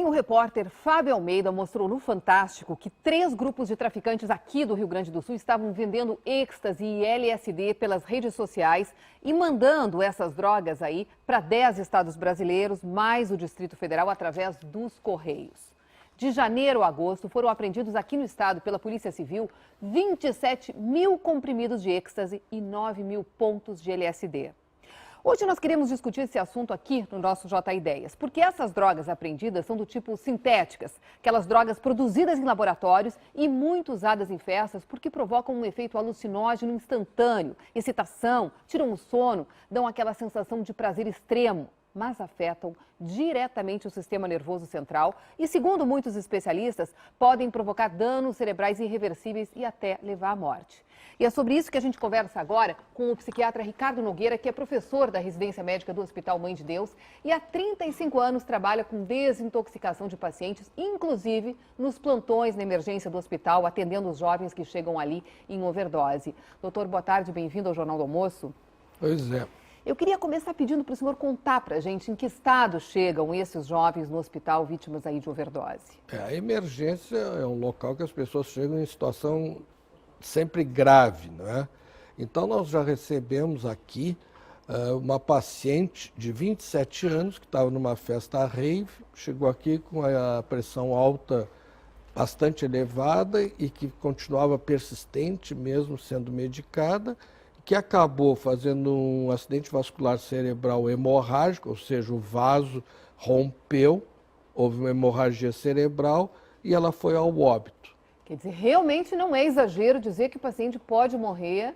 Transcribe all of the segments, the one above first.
Ontem, o repórter Fábio Almeida mostrou no Fantástico que 3 grupos de traficantes aqui do Rio Grande do Sul estavam vendendo êxtase e LSD pelas redes sociais e mandando essas drogas aí para 10 estados brasileiros, mais o Distrito Federal, através dos Correios. De janeiro a agosto, foram apreendidos aqui no estado pela Polícia Civil 27 mil comprimidos de êxtase e 9 mil pontos de LSD. Hoje nós queremos discutir esse assunto aqui no nosso J Ideias, porque essas drogas apreendidas são do tipo sintéticas, aquelas drogas produzidas em laboratórios e muito usadas em festas porque provocam um efeito alucinógeno instantâneo, excitação, tiram o sono, dão aquela sensação de prazer extremo, mas afetam diretamente o sistema nervoso central e, segundo muitos especialistas, podem provocar danos cerebrais irreversíveis e até levar à morte. E é sobre isso que a gente conversa agora com o psiquiatra Ricardo Nogueira, que é professor da residência médica do Hospital Mãe de Deus e há 35 anos trabalha com desintoxicação de pacientes, inclusive nos plantões na emergência do hospital, atendendo os jovens que chegam ali em overdose. Doutor, boa tarde, bem-vindo ao Jornal do Almoço. Pois é. Eu queria começar pedindo para o senhor contar para a gente em que estado chegam esses jovens no hospital vítimas aí de overdose. A emergência é um local que as pessoas chegam em situação sempre grave, não é? Então nós já recebemos aqui uma paciente de 27 anos que estava numa festa rave, chegou aqui com a pressão alta bastante elevada e que continuava persistente mesmo sendo medicada, que acabou fazendo um acidente vascular cerebral hemorrágico, ou seja, o vaso rompeu, houve uma hemorragia cerebral e ela foi ao óbito. Quer dizer, realmente não é exagero dizer que o paciente pode morrer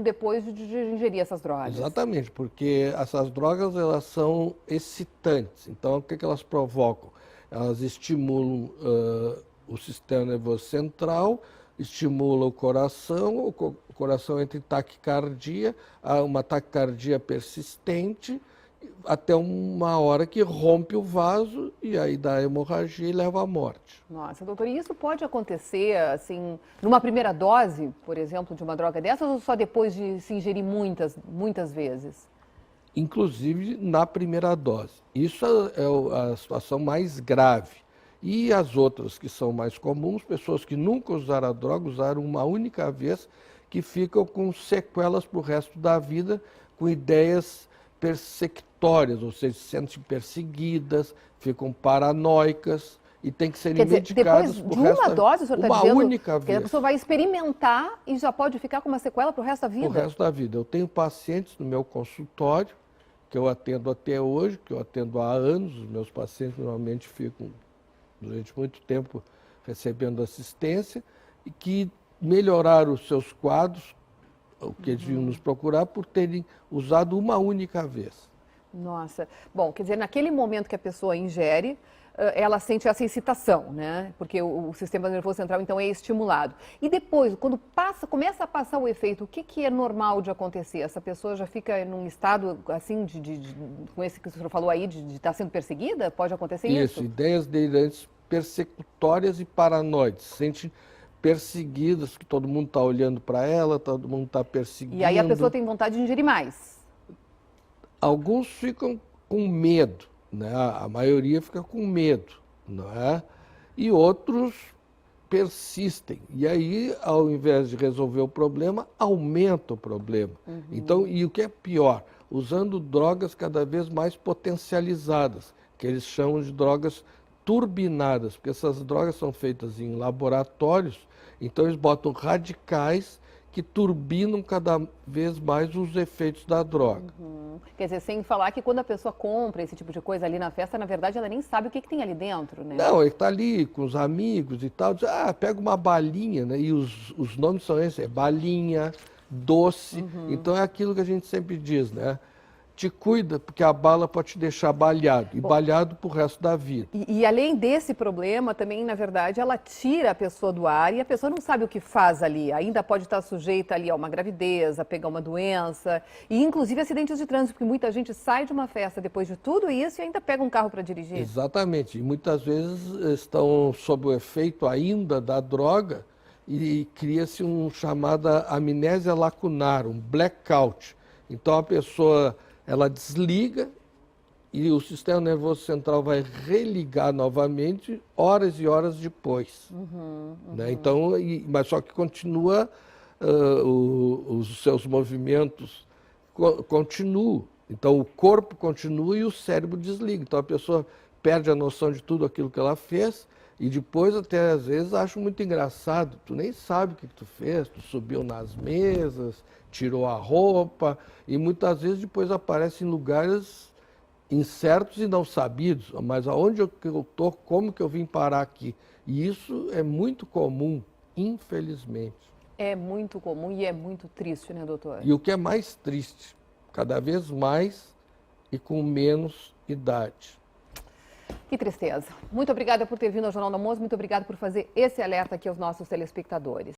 depois de ingerir essas drogas. Exatamente, porque essas drogas elas são excitantes. Então, o que elas provocam? Elas estimulam o sistema nervoso central, estimula o coração entra em taquicardia, há uma taquicardia persistente, até uma hora que rompe o vaso e aí dá hemorragia e leva à morte. Nossa, doutor, e isso pode acontecer, assim, numa primeira dose, por exemplo, de uma droga dessas, ou só depois de se ingerir muitas vezes? Inclusive na primeira dose. Isso é a situação mais grave. E as outras que são mais comuns, pessoas que nunca usaram a droga, usaram uma única vez, que ficam com sequelas para o resto da vida, com ideias persecutórias, ou seja, se sentem perseguidas, ficam paranoicas e têm que serem medicadas por o resto da vida. Depois de uma dose, o senhor está dizendo única vez. Que a pessoa vai experimentar e já pode ficar com uma sequela para o resto da vida? Para o resto da vida. Eu tenho pacientes no meu consultório, que eu atendo até hoje, que eu atendo há anos, os meus pacientes normalmente ficam durante muito tempo recebendo assistência, e que melhoraram os seus quadros, o que eles vinham nos procurar, por terem usado uma única vez. Nossa. Bom, quer dizer, naquele momento que a pessoa ingere, ela sente essa excitação, né? Porque o sistema nervoso central, então, é estimulado. E depois, quando começa a passar o efeito, o que é normal de acontecer? Essa pessoa já fica num estado, assim, com esse que o senhor falou aí, de estar sendo perseguida? Pode acontecer isso? Isso, ideias delirantes persecutórias e paranoides. Sente perseguidas, que todo mundo está olhando para ela, todo mundo está perseguindo. E aí a pessoa tem vontade de ingerir mais? Alguns ficam com medo, né? A maioria fica com medo, não é? E outros persistem. E aí, ao invés de resolver o problema, aumenta o problema. Então, e o que é pior? Usando drogas cada vez mais potencializadas, que eles chamam de drogas turbinadas, porque essas drogas são feitas em laboratórios, então eles botam radicais que turbinam cada vez mais os efeitos da droga. Quer dizer, sem falar que quando a pessoa compra esse tipo de coisa ali na festa, na verdade ela nem sabe o que tem ali dentro, né? Não, ele está ali com os amigos e tal, diz, pega uma balinha, né? E os nomes são esses, balinha, doce, então é aquilo que a gente sempre diz, né? Te cuida, porque a bala pode te deixar baleado, e baleado pro resto da vida. E além desse problema, também, na verdade, ela tira a pessoa do ar e a pessoa não sabe o que faz ali. Ainda pode estar sujeita ali a uma gravidez, a pegar uma doença, e inclusive acidentes de trânsito, porque muita gente sai de uma festa depois de tudo isso e ainda pega um carro para dirigir. Exatamente, e muitas vezes estão sob o efeito ainda da droga e cria-se um chamada amnésia lacunar, um blackout. Então a pessoa ela desliga e o sistema nervoso central vai religar novamente horas e horas depois. Né? Então, mas só que continua, os seus movimentos continuam. Então, o corpo continua e o cérebro desliga. Então, a pessoa perde a noção de tudo aquilo que ela fez e depois, até às vezes, acho muito engraçado. Tu nem sabe o que tu fez, tu subiu nas mesas, tirou a roupa e muitas vezes depois aparece em lugares incertos e não sabidos. Mas aonde eu estou, como que eu vim parar aqui? E isso é muito comum, infelizmente. É muito comum e é muito triste, né, doutor? E o que é mais triste, cada vez mais e com menos idade. Que tristeza. Muito obrigada por ter vindo ao Jornal do Almoço, muito obrigada por fazer esse alerta aqui aos nossos telespectadores.